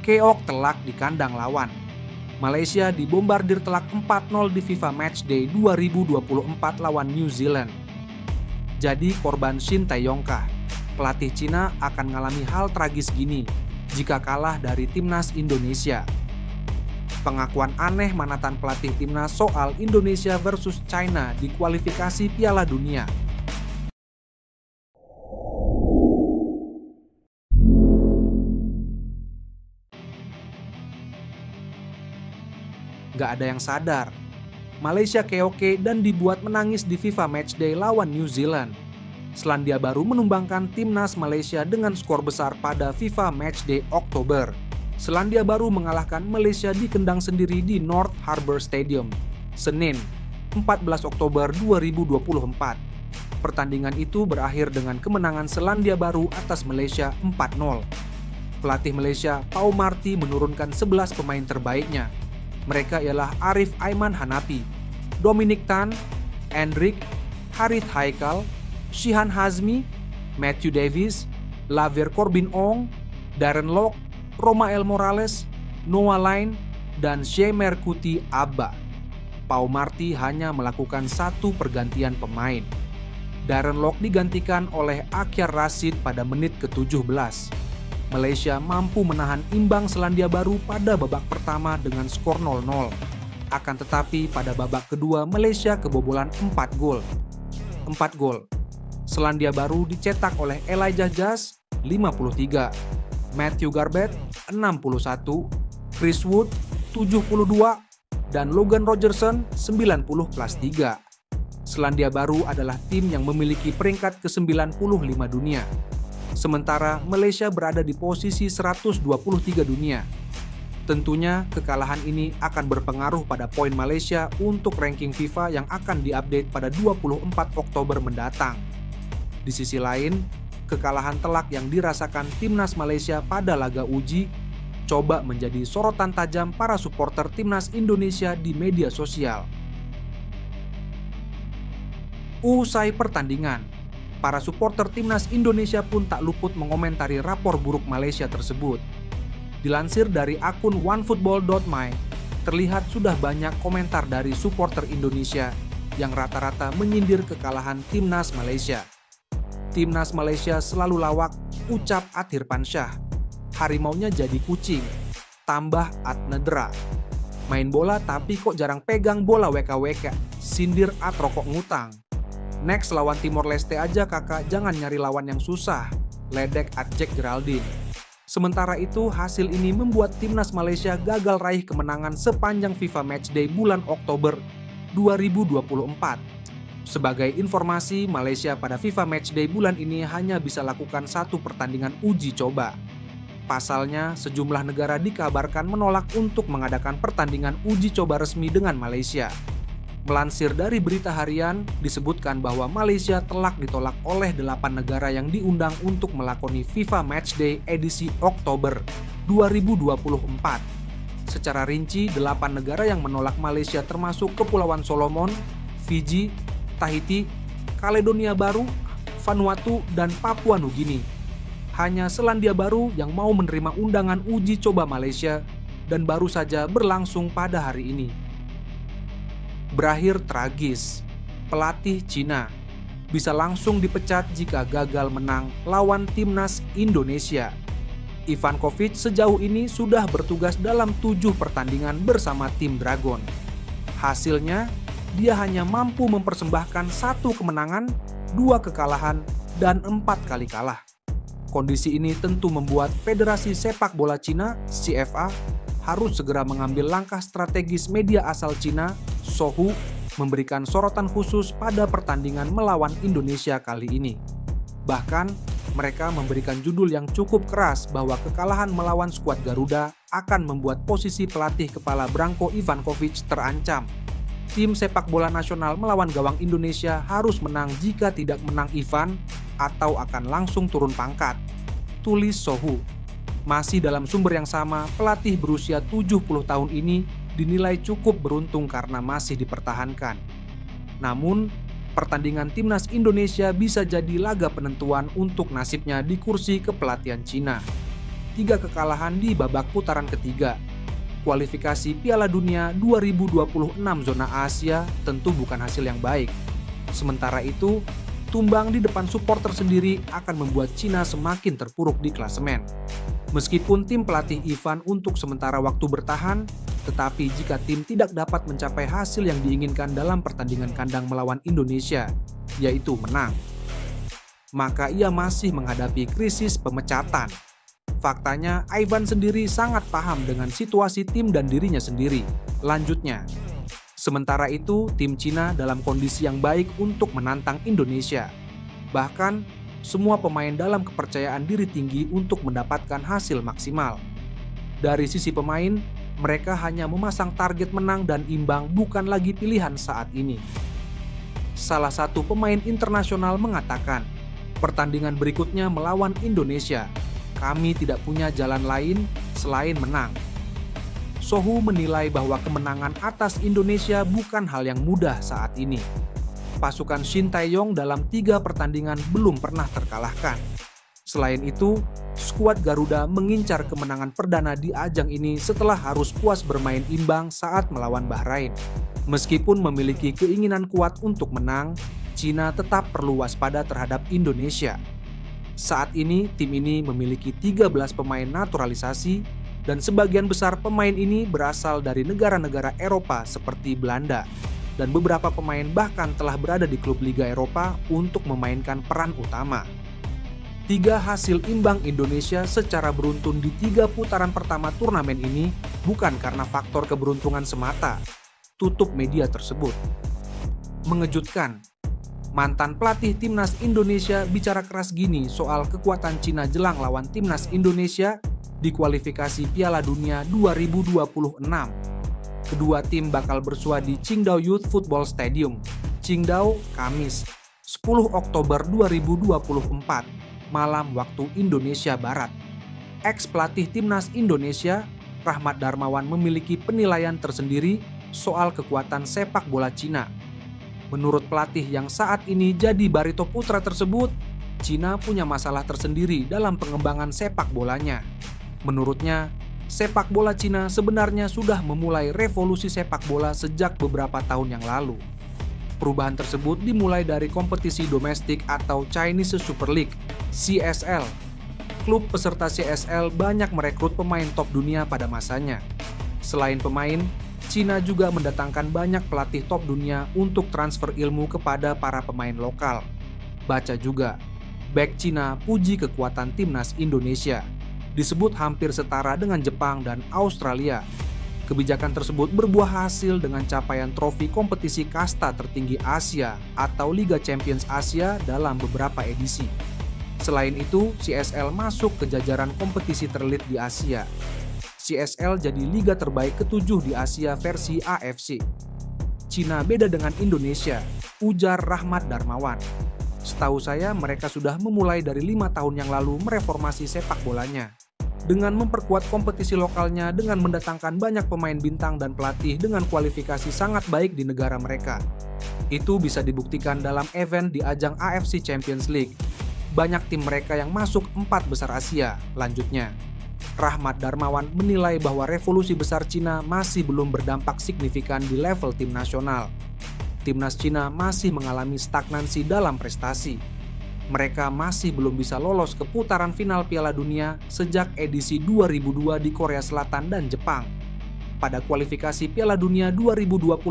keok telak di kandang lawan. Malaysia dibombardir telak 4-0 di FIFA Matchday 2024 lawan New Zealand. Jadi korban Shin Tae-yong-kah, pelatih Cina akan mengalami hal tragis gini jika kalah dari timnas Indonesia. Pengakuan aneh manatan pelatih timnas soal Indonesia versus China di kualifikasi Piala Dunia. Gak ada yang sadar, Malaysia keoke dan dibuat menangis di FIFA Matchday lawan New Zealand. Selandia Baru menumbangkan timnas Malaysia dengan skor besar pada FIFA Matchday Oktober. Selandia Baru mengalahkan Malaysia di kandang sendiri di North Harbour Stadium, Senin, 14 Oktober 2024. Pertandingan itu berakhir dengan kemenangan Selandia Baru atas Malaysia 4-0. Pelatih Malaysia, Pau Marty, menurunkan 11 pemain terbaiknya. Mereka ialah Arif Aiman Hanapi, Dominic Tan, Endrick, Harith Haikal, Shihan Hazmi, Matthew Davis, Lavir Corbin Ong, Darren Lock, Romael Morales, Noah Line, dan Shemer Kuti Abba. Pau Marty hanya melakukan satu pergantian pemain. Darren Lock digantikan oleh Akyar Rashid pada menit ke-17. Malaysia mampu menahan imbang Selandia Baru pada babak pertama dengan skor 0-0. Akan tetapi pada babak kedua Malaysia kebobolan 4 gol. Selandia Baru dicetak oleh Elijah Jazz 53, Matthew Garbett 61, Chris Wood 72, dan Logan Rogerson 90+3. Selandia Baru adalah tim yang memiliki peringkat ke-95 dunia. Sementara Malaysia berada di posisi 123 dunia. Tentunya kekalahan ini akan berpengaruh pada poin Malaysia untuk ranking FIFA yang akan diupdate pada 24 Oktober mendatang. Di sisi lain, kekalahan telak yang dirasakan timnas Malaysia pada laga uji coba menjadi sorotan tajam para supporter timnas Indonesia di media sosial. Usai pertandingan, para supporter timnas Indonesia pun tak luput mengomentari rapor buruk Malaysia tersebut. Dilansir dari akun onefootball.my, terlihat sudah banyak komentar dari supporter Indonesia yang rata-rata menyindir kekalahan timnas Malaysia. Timnas Malaysia selalu lawak, ucap Athir Pansyah. Harimaunya jadi kucing, tambah Adnedra. Main bola tapi kok jarang pegang bola WKWK, sindir Atrokok ngutang. Next lawan Timor Leste aja kakak, jangan nyari lawan yang susah, ledek Jack Geraldine. Sementara itu hasil ini membuat timnas Malaysia gagal raih kemenangan sepanjang FIFA Matchday bulan Oktober 2024. Sebagai informasi, Malaysia pada FIFA Matchday bulan ini hanya bisa lakukan satu pertandingan uji coba. Pasalnya, sejumlah negara dikabarkan menolak untuk mengadakan pertandingan uji coba resmi dengan Malaysia. Melansir dari berita harian, disebutkan bahwa Malaysia telak ditolak oleh 8 negara yang diundang untuk melakoni FIFA Matchday edisi Oktober 2024. Secara rinci, 8 negara yang menolak Malaysia termasuk Kepulauan Solomon, Fiji, Tahiti, Kaledonia Baru, Vanuatu, dan Papua Nugini. Hanya Selandia Baru yang mau menerima undangan uji coba Malaysia dan baru saja berlangsung pada hari ini. Berakhir tragis, pelatih Cina bisa langsung dipecat jika gagal menang lawan timnas Indonesia. Ivankovic sejauh ini sudah bertugas dalam 7 pertandingan bersama tim Dragon. Hasilnya, dia hanya mampu mempersembahkan 1 kemenangan, 2 kekalahan, dan 4 kali kalah. Kondisi ini tentu membuat Federasi Sepak Bola Cina, CFA, harus segera mengambil langkah strategis. Media asal Cina, Sohu, memberikan sorotan khusus pada pertandingan melawan Indonesia kali ini. Bahkan, mereka memberikan judul yang cukup keras bahwa kekalahan melawan skuad Garuda akan membuat posisi pelatih kepala Branko Ivankovic terancam. Tim sepak bola nasional melawan gawang Indonesia harus menang, jika tidak menang Ivan atau akan langsung turun pangkat, tulis Sohu. Masih dalam sumber yang sama, pelatih berusia 70 tahun ini dinilai cukup beruntung karena masih dipertahankan. Namun, pertandingan timnas Indonesia bisa jadi laga penentuan untuk nasibnya di kursi kepelatihan Cina. 3 kekalahan di babak putaran ketiga. Kualifikasi Piala Dunia 2026 zona Asia tentu bukan hasil yang baik. Sementara itu, tumbang di depan supporter sendiri akan membuat Cina semakin terpuruk di klasemen. Meskipun tim pelatih Ivan untuk sementara waktu bertahan, tetapi jika tim tidak dapat mencapai hasil yang diinginkan dalam pertandingan kandang melawan Indonesia, yaitu menang, maka ia masih menghadapi krisis pemecatan. Faktanya, Ivan sendiri sangat paham dengan situasi tim dan dirinya sendiri. Lanjutnya, sementara itu tim Cina dalam kondisi yang baik untuk menantang Indonesia. Bahkan, semua pemain dalam kepercayaan diri tinggi untuk mendapatkan hasil maksimal. Dari sisi pemain, mereka hanya memasang target menang dan imbang bukan lagi pilihan saat ini. Salah satu pemain internasional mengatakan, pertandingan berikutnya melawan Indonesia. Kami tidak punya jalan lain selain menang. Sohu menilai bahwa kemenangan atas Indonesia bukan hal yang mudah saat ini. Pasukan Shin Tae-yong dalam 3 pertandingan belum pernah terkalahkan. Selain itu, skuad Garuda mengincar kemenangan perdana di ajang ini setelah harus puas bermain imbang saat melawan Bahrain. Meskipun memiliki keinginan kuat untuk menang, Cina tetap perlu waspada terhadap Indonesia. Saat ini, tim ini memiliki 13 pemain naturalisasi dan sebagian besar pemain ini berasal dari negara-negara Eropa seperti Belanda. Dan beberapa pemain bahkan telah berada di klub Liga Eropa untuk memainkan peran utama. 3 hasil imbang Indonesia secara beruntun di 3 putaran pertama turnamen ini bukan karena faktor keberuntungan semata, tutup media tersebut. Mengejutkan. Mantan pelatih Timnas Indonesia bicara keras gini soal kekuatan Cina jelang lawan Timnas Indonesia di kualifikasi Piala Dunia 2026. Kedua tim bakal bersua di Qingdao Youth Football Stadium, Qingdao, Kamis, 10 Oktober 2024, malam waktu Indonesia Barat. Ex-pelatih Timnas Indonesia, Rahmat Darmawan memiliki penilaian tersendiri soal kekuatan sepak bola Cina. Menurut pelatih yang saat ini jadi Barito Putra tersebut, Cina punya masalah tersendiri dalam pengembangan sepak bolanya. Menurutnya, sepak bola Cina sebenarnya sudah memulai revolusi sepak bola sejak beberapa tahun yang lalu. Perubahan tersebut dimulai dari kompetisi domestik atau Chinese Super League, CSL. Klub peserta CSL banyak merekrut pemain top dunia pada masanya. Selain pemain, Cina juga mendatangkan banyak pelatih top dunia untuk transfer ilmu kepada para pemain lokal. Baca juga, bek Cina puji kekuatan Timnas Indonesia. Disebut hampir setara dengan Jepang dan Australia. Kebijakan tersebut berbuah hasil dengan capaian trofi kompetisi kasta tertinggi Asia atau Liga Champions Asia dalam beberapa edisi. Selain itu, CSL masuk ke jajaran kompetisi terelit di Asia. CSL jadi liga terbaik ke-7 di Asia versi AFC. Cina beda dengan Indonesia, ujar Rahmat Darmawan. Setahu saya mereka sudah memulai dari 5 tahun yang lalu mereformasi sepak bolanya. Dengan memperkuat kompetisi lokalnya dengan mendatangkan banyak pemain bintang dan pelatih dengan kualifikasi sangat baik di negara mereka. Itu bisa dibuktikan dalam event di ajang AFC Champions League. Banyak tim mereka yang masuk 4 besar Asia, lanjutnya. Rahmat Darmawan menilai bahwa revolusi besar Cina masih belum berdampak signifikan di level tim nasional. Timnas Cina masih mengalami stagnansi dalam prestasi. Mereka masih belum bisa lolos ke putaran final Piala Dunia sejak edisi 2002 di Korea Selatan dan Jepang. Pada kualifikasi Piala Dunia 2026,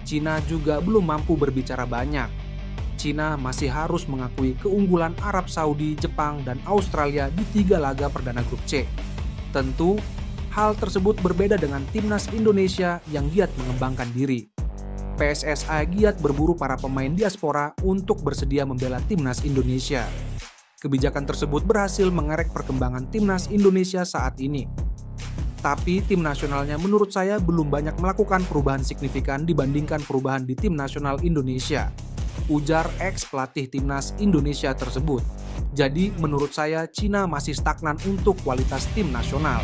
Cina juga belum mampu berbicara banyak. Cina masih harus mengakui keunggulan Arab Saudi, Jepang, dan Australia di 3 laga perdana grup C. Tentu, hal tersebut berbeda dengan Timnas Indonesia yang giat mengembangkan diri. PSSI giat berburu para pemain diaspora untuk bersedia membela Timnas Indonesia. Kebijakan tersebut berhasil mengerek perkembangan Timnas Indonesia saat ini. Tapi tim nasionalnya menurut saya belum banyak melakukan perubahan signifikan dibandingkan perubahan di tim nasional Indonesia, ujar ex-pelatih Timnas Indonesia tersebut. Jadi menurut saya Cina masih stagnan untuk kualitas tim nasional.